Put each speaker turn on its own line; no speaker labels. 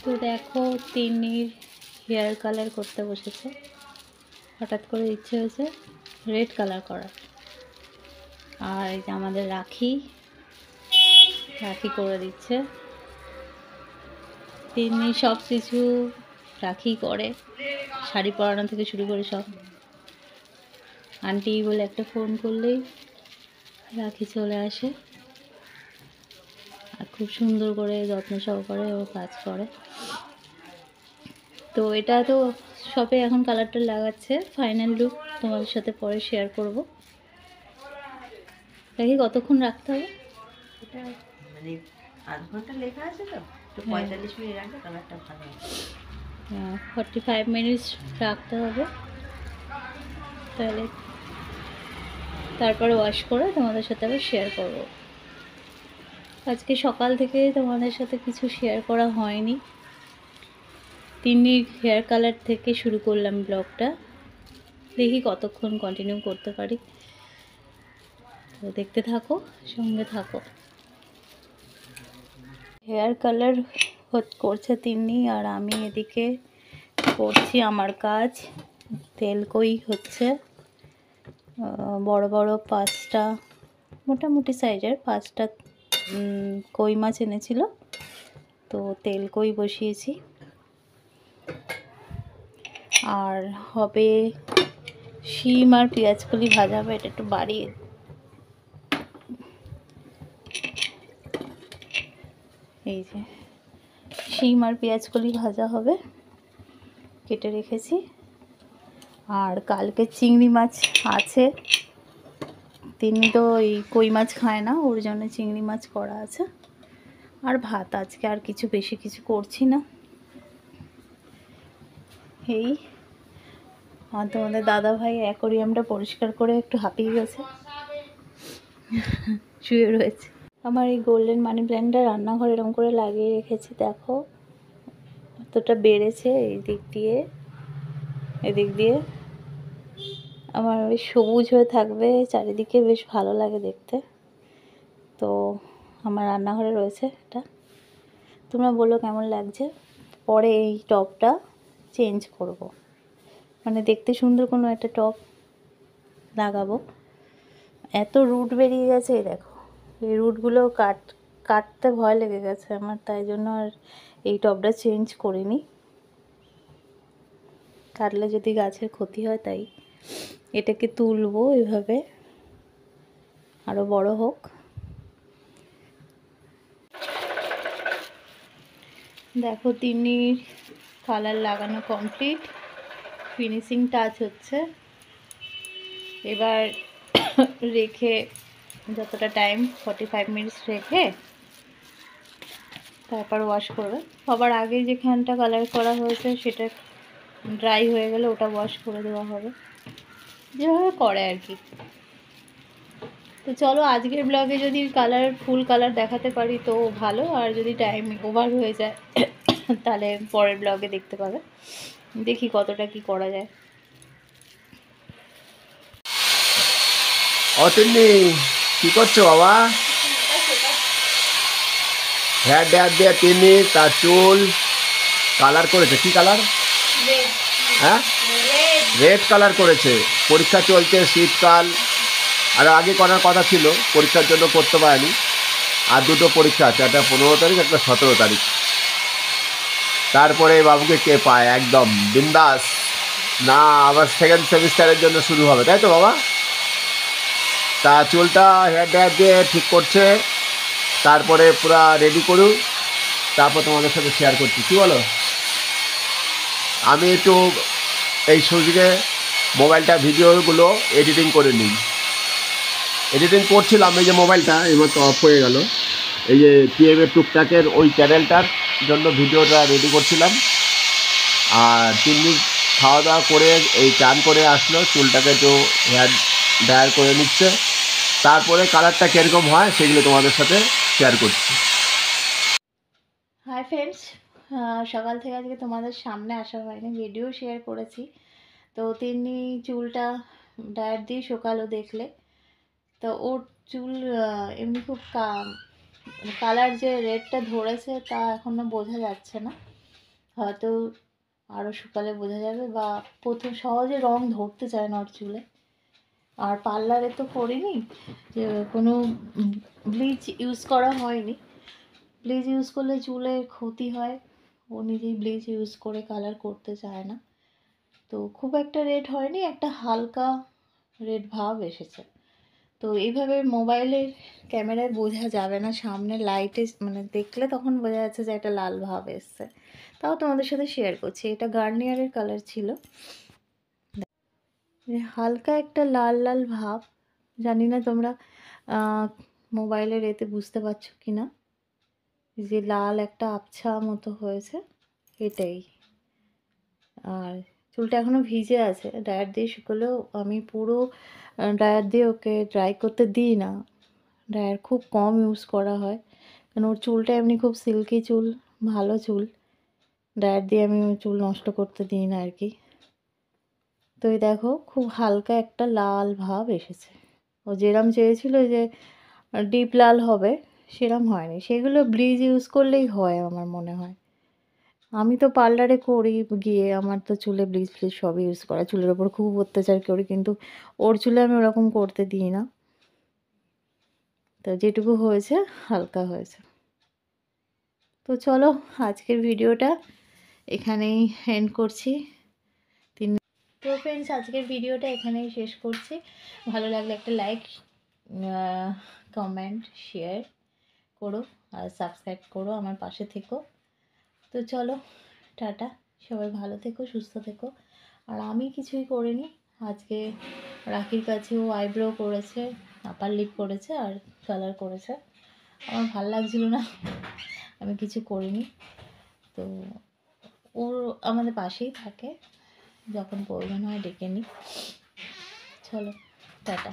তো দেখো তিন্নির hair colour করতে বসেছে। হঠাৎ করে ইচ্ছে হয়েছে রেড কালার করার। আর এই যে আমাদের রাখি করে দিচ্ছে। তিন্নি সব কিছু রাখি করে, শাড়ি পরানো থেকে শুরু করে সব। আন্টি বলে একটা ফোন করলেই রাখি চলে আসে, আর খুব সুন্দর করে যত্ন সহকারে ও কাজ করে। তো এটা তো শপে এখন কালারটা লাগাচ্ছে, ফাইনাল লুক তোমাদের সাথে পরে শেয়ার করব। রাখি কতক্ষণ রাখতে হবে?
এটা মানে আধ ঘন্টা লেখা আছে, তো 45 মিনিট রাখলে কালারটা ভালো হবে।
45 মিনিটস রাখতে হবে, তাহলে তারপরে ওয়াশ করে তোমাদের সাথে আবার শেয়ার করব। আজকে সকাল থেকে তোমাদের সাথে কিছু শেয়ার করা হয়নি। তিন্নির হেয়ার কালার থেকে শুরু করলাম ব্লগটা, দেখি কতক্ষণ কন্টিনিউ করতে পারি। তো দেখতে থাকো, সঙ্গে থাকো। হেয়ার কালার করছে তিন্নি, আর আমি এদিকে করছি আমার কাজ। তেল কই হচ্ছে, বড় বড় 5টা মোটামুটি সাইজের 5টা কই মাছ এনেছিল, তো তেল কই বসিয়েছি। আর হবে শিম আর পেঁয়াজকলি ভাজা হবে। এটা একটু বাড়িয়ে, এই যে শিম আর পেঁয়াজকলি ভাজা হবে, কেটে রেখেছি। আর কালকে চিংড়ি মাছ আছে, তিনি তো এই কই মাছ খায় না, ওর জন্য চিংড়ি মাছ করা আছে। আর ভাত, আজকে আর কিছু বেশি কিছু করছি না। এই আর তোমাদের দাদা ভাই অ্যাকোরিয়ামটা পরিষ্কার করে একটু হাঁপিয়ে গেছে, শুয়ে রয়েছে। আমার এই গোল্ডেন মানি প্ল্যান্টটা রান্নাঘরে এরকম করে লাগিয়ে রেখেছি, দেখো কতটা বেড়েছে। এই দিক দিয়ে এদিক দিয়ে আমার বেশ সবুজ হয়ে থাকবে চারিদিকে, বেশ ভালো লাগে দেখতে। তো আমার রান্নাঘরে রয়েছে এটা, তোমরা বলো কেমন লাগছে। পরে এই টবটা চেঞ্জ করব, মানে দেখতে সুন্দর কোনো একটা টব লাগাবো। এত রুট বেরিয়ে গেছে, দেখো এই রুটগুলো কাটতে ভয় লেগে গেছে আমার, তাই জন্য আর এই টবটা চেঞ্জ করিনি। কাটলে যদি গাছের ক্ষতি হয়, তাই এটাকে তুলবো এভাবে, আরও বড় হোক। দেখো তিন্নির কালার লাগানো কমপ্লিট, ফিনিশিং টাচ হচ্ছে। এবার রেখে যতটা টাইম 45 মিনিটস রেখে তারপর ওয়াশ করবে। সবার আগে যেখানটা কালার করা হয়েছে সেটা ড্রাই হয়ে গেলে ওটা ওয়াশ করে দেওয়া হবে, যেভাবে করে আর কি। তো চলো আজকের ব্লগে যদি ফুল কালার দেখাতে পারি তো ভালো, আর যদি টাইম ওভার হয়ে যায় তাহলে পরের ব্লগে দেখতে পাবে। দেখি কতটা কি করা যায়।
অতিন্নি কি করছো বাবা? হেয়ার ড্যার দিয়ে তিন্নি তার চুল কালার করেছে। কি কালার? হ্যাঁ, রেড কালার করেছে। পরীক্ষা চলছে, শীতকাল, আর আগে করার কথা ছিল, পরীক্ষার জন্য করতে পারেনি। আর দুটো পরীক্ষা আছে, একটা 15 তারিখ, একটা 17 তারিখ। তারপরে বাবুকে কে পায়, একদম বিন্দাস। না আবার সেকেন্ড সেমিস্টারের জন্য শুরু হবে, তাই তো বাবা? তা চুলটা হেয়ার ড্রায়ার দিয়ে ঠিক করছে, তারপরে পুরো রেডি করুন, তারপর তোমাদের সাথে শেয়ার করছি। কী বলো? আমি একটু এই সুযোগে মোবাইলটা ভিডিওগুলো এডিটিং করে নিই। এডিটিং করছিলাম, এই যে মোবাইলটা এবার তো অফ হয়ে গেল। এই যে টিএমএ টুকটাকের ওই চ্যানেলটার জন্য ভিডিওটা রেডি করছিলাম। আর 3 দিন খাওয়া দাওয়া করে এই চান করে আসলো, চুলটাকে একটু হেয়ার ড্রায়ার করে নিচ্ছে, তারপরে কালারটা কীরকম হয় সেগুলো তোমাদের সাথে শেয়ার করছি।
হাই ফ্রেন্ডস, সকাল থেকে আজকে তোমাদের সামনে আসা হয়নি, ভিডিও শেয়ার করেছি। তো তিন্নি চুলটা ড্রায়ার দিয়ে সকালও দেখলে, তো ওর চুল এমনি খুব কালার যে রেডটা ধরেছে তা এখনও বোঝা যাচ্ছে না। হয়তো আরও শুকালে বোঝা যাবে, বা প্রথম সহজে রং ধরতে চায় না ওর চুলে। আর পার্লারে তো করিনি, যে কোনো ব্লিচ ইউজ করা হয়নি। ব্লিচ ইউজ করলে চুলে ক্ষতি হয়, ও নিজেই ব্লিচ ইউজ করে কালার করতে চায় না। তো খুব একটা রেড হয়নি, একটা হালকা রেড ভাব এসেছে। তো এইভাবে মোবাইলের ক্যামেরায় বোঝা যাবে না, সামনে লাইটে মানে দেখলে তখন বোঝা যাচ্ছে যে একটা লাল ভাব এসছে। তাও তোমাদের সাথে শেয়ার করছি। এটা গার্নিয়ারের কালার ছিল, হালকা একটা লাল লাল ভাব। জানি না তোমরা মোবাইলের এতে বুঝতে পারছো কি না, যে লাল একটা আবছা মতো হয়েছে, এটাই। আর চুলটা এখনও ভিজে আছে, ড্রায়ার দিয়ে শুকোলেও আমি পুরো ড্রায়ার দিয়ে ওকে ড্রাই করতে দিই না। ড্রায়ার খুব কম ইউজ করা হয়, কারণ ওর চুলটা এমনি খুব সিল্কি চুল, ভালো চুল। ড্রায়ার দিয়ে আমি ওর চুল নষ্ট করতে দিই না আর কি। তো এই দেখো খুব হালকা একটা লাল ভাব এসেছে। ও যেরম চেয়েছিল যে ডিপ লাল হবে, সেরম হয়নি। সেগুলো ব্লিচ ইউজ করলেই হয় আমার মনে হয়। আমি তো পার্লারে করি গিয়ে, আমার তো চুলে ব্লিচ ফ্লিচ সবই ইউজ করা, চুলের ওপর খুব অত্যাচার করি, কিন্তু ওর চুলে আমি ওরকম করতে দিই না। তো যেটুকু হয়েছে হালকা হয়েছে। তো চলো আজকের ভিডিওটা এখানেই এন্ড করছি। তো ফ্রেন্ডস, আজকের ভিডিওটা এখানেই শেষ করছি। ভালো লাগলে একটা লাইক, কমেন্ট, শেয়ার করো, আর সাবস্ক্রাইব করো, আমার পাশে থেকো। তো চলো, টাটা, সবাই ভালো থেকো, সুস্থ থেকো। আর আমি কিছুই করিনি আজকে। রাখির কাছেও আইব্রো করেছে, আপার লিপ করেছে, আর কালার করেছে। আমার ভালো লাগছিল না, আমি কিছু করিনি। তো ওর আমাদের পাশেই থাকে, যখন প্রয়োজন হয় ডেকে নিই। চলো, টাটা।